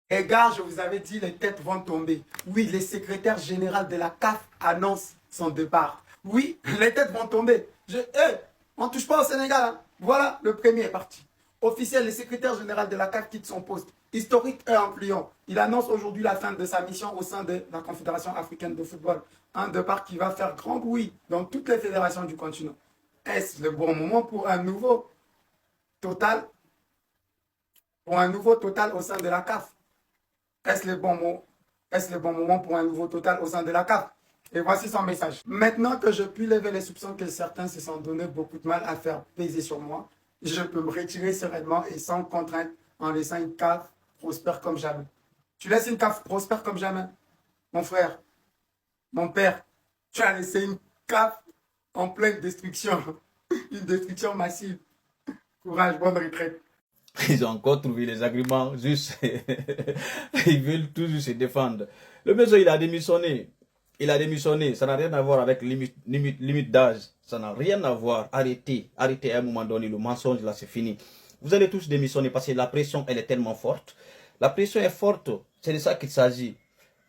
Et gars, je vous avais dit, les têtes vont tomber. Oui, les secrétaires généraux de la CAF annoncent son départ. Oui, les têtes vont tomber. On ne touche pas au Sénégal. Hein. Voilà, le premier est parti. Officiel, le secrétaire général de la CAF quitte son poste. Historique et influent. Il annonce aujourd'hui la fin de sa mission au sein de la Confédération africaine de football. Un départ qui va faire grand bruit dans toutes les fédérations du continent. Est-ce le bon moment pour un nouveau total au sein de la CAF? Est-ce le bon moment pour un nouveau total au sein de la CAF? Et voici son message. Maintenant que je puis lever les soupçons que certains se sont donné beaucoup de mal à faire peser sur moi, je peux me retirer sereinement et sans contrainte en laissant une CAF prospère comme jamais. Tu laisses une CAF prospère comme jamais, mon frère, mon père. Tu as laissé une CAF en pleine destruction, une destruction massive. Courage, bonne retraite. Ils ont encore trouvé les arguments, juste, ils veulent toujours se défendre. Le monsieur, il a démissionné. Il a démissionné. Ça n'a rien à voir avec limite d'âge. Ça n'a rien à voir. Arrêtez. Arrêtez à un moment donné. Le mensonge, là, c'est fini. Vous allez tous démissionner parce que la pression, elle est tellement forte. La pression est forte. C'est de ça qu'il s'agit.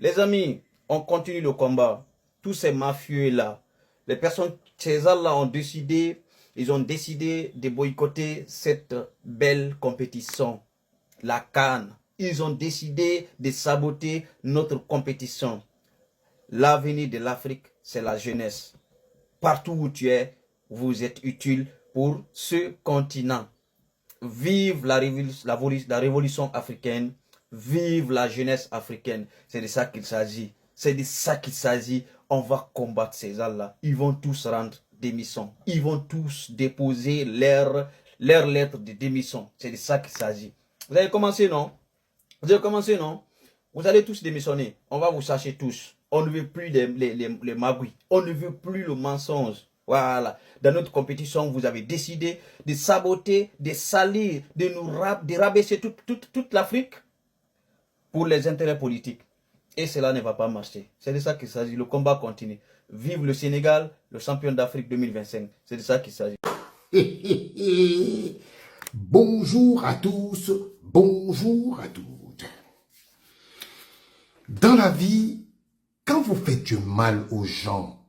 Les amis, on continue le combat. Tous ces mafieux-là, les personnes, ces là ont décidé, ils ont décidé de boycotter cette belle compétition, la CAN. Ils ont décidé de saboter notre compétition. L'avenir de l'Afrique, c'est la jeunesse. Partout où tu es, vous êtes utile pour ce continent. Vive la révolution africaine. Vive la jeunesse africaine. C'est de ça qu'il s'agit. C'est de ça qu'il s'agit. On va combattre ces gens-là. Ils vont tous rendre démission. Ils vont tous déposer leur lettre de démission. C'est de ça qu'il s'agit. Vous allez commencer, non? Vous allez commencer, non? Vous allez tous démissionner. On va vous chercher tous. On ne veut plus les magouilles. On ne veut plus le mensonge. Voilà. Dans notre compétition, vous avez décidé de saboter, de salir, de rabaisser toute l'Afrique pour les intérêts politiques. Et cela ne va pas marcher. C'est de ça qu'il s'agit. Le combat continue. Vive le Sénégal, le champion d'Afrique 2025. C'est de ça qu'il s'agit. Bonjour à tous, bonjour à toutes. Dans la vie, quand vous faites du mal aux gens,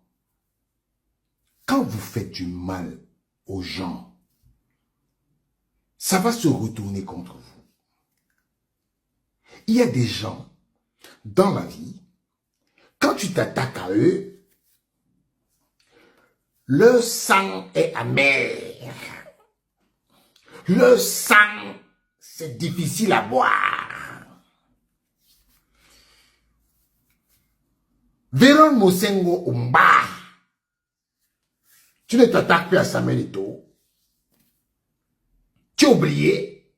ça va se retourner contre vous. Il y a des gens dans la vie, quand tu t'attaques à eux, le sang est amer. Le sang, c'est difficile à boire. Véron Mosengo Umba, tu ne t'attaques plus à Samuel Eto'o. Tu as oublié.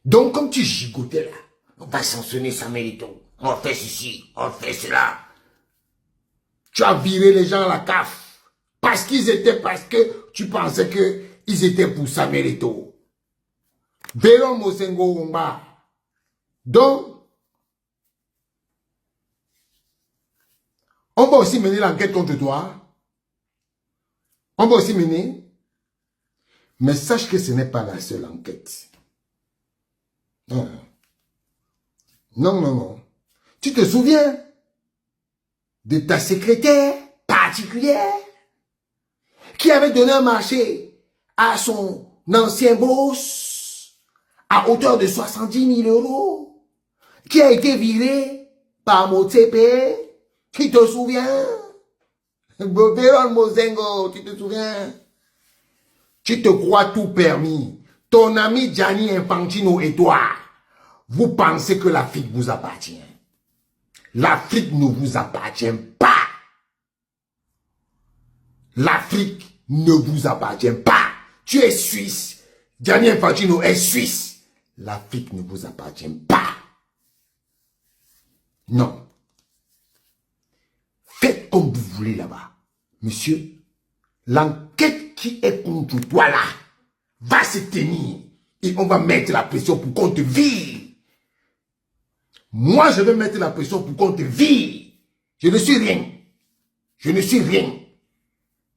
Donc, comme tu gigotais là, on va sanctionner Samuel Eto'o. On fait ceci, on fait cela. Tu as viré les gens à la CAF. Parce que tu pensais qu'ils étaient pour Samuel Eto'o. Véron Mosengo Umba. Donc, on va aussi mener l'enquête contre toi. On va aussi mener. Mais sache que ce n'est pas la seule enquête. Non. Non, non, non. Tu te souviens de ta secrétaire particulière qui avait donné un marché à son ancien boss à hauteur de 70 000 €, qui a été viré par Motsepe. Tu te souviens? Véron Mosengo, tu te souviens? Tu te crois tout permis. Ton ami Gianni Infantino et toi, vous pensez que l'Afrique vous appartient. L'Afrique ne vous appartient pas. L'Afrique ne vous appartient pas. Tu es suisse. Gianni Infantino est suisse. L'Afrique ne vous appartient pas. Non. Faites comme vous voulez là-bas. Monsieur, l'enquête qui est contre toi là va se tenir. Et on va mettre la pression pour qu'on te vire. Moi, je vais mettre la pression pour qu'on te vire. Je ne suis rien. Je ne suis rien.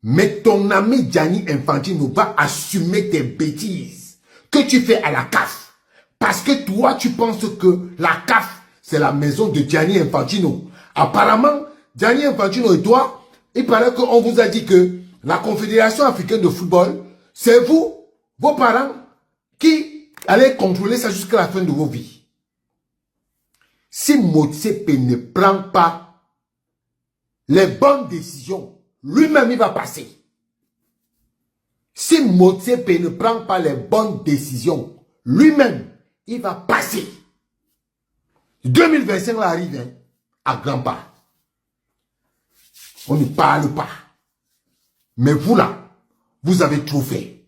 Mais ton ami Gianni Infantino va assumer tes bêtises que tu fais à la CAF. Parce que toi, tu penses que la CAF, c'est la maison de Gianni Infantino. Apparemment, Gianni Infantino et toi, il paraît qu'on vous a dit que la Confédération africaine de football, c'est vous, vos parents, qui allez contrôler ça jusqu'à la fin de vos vies. Si Motsepe ne prend pas les bonnes décisions, lui-même il va passer. Si Motsepe ne prend pas les bonnes décisions, lui-même il va passer. 2025 là arrive hein, à grands pas. On ne parle pas. Mais vous là, vous avez trop fait.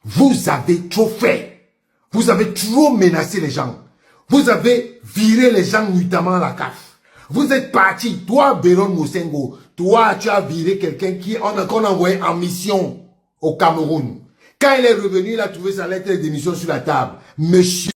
Vous avez trop fait. Vous avez trop menacé les gens. Vous avez viré les gens nuitamment à la CAF. Vous êtes parti, toi Béron Mosengo, toi tu as viré quelqu'un qu'on a envoyé en mission au Cameroun. Quand il est revenu, il a trouvé sa lettre de démission sur la table. Monsieur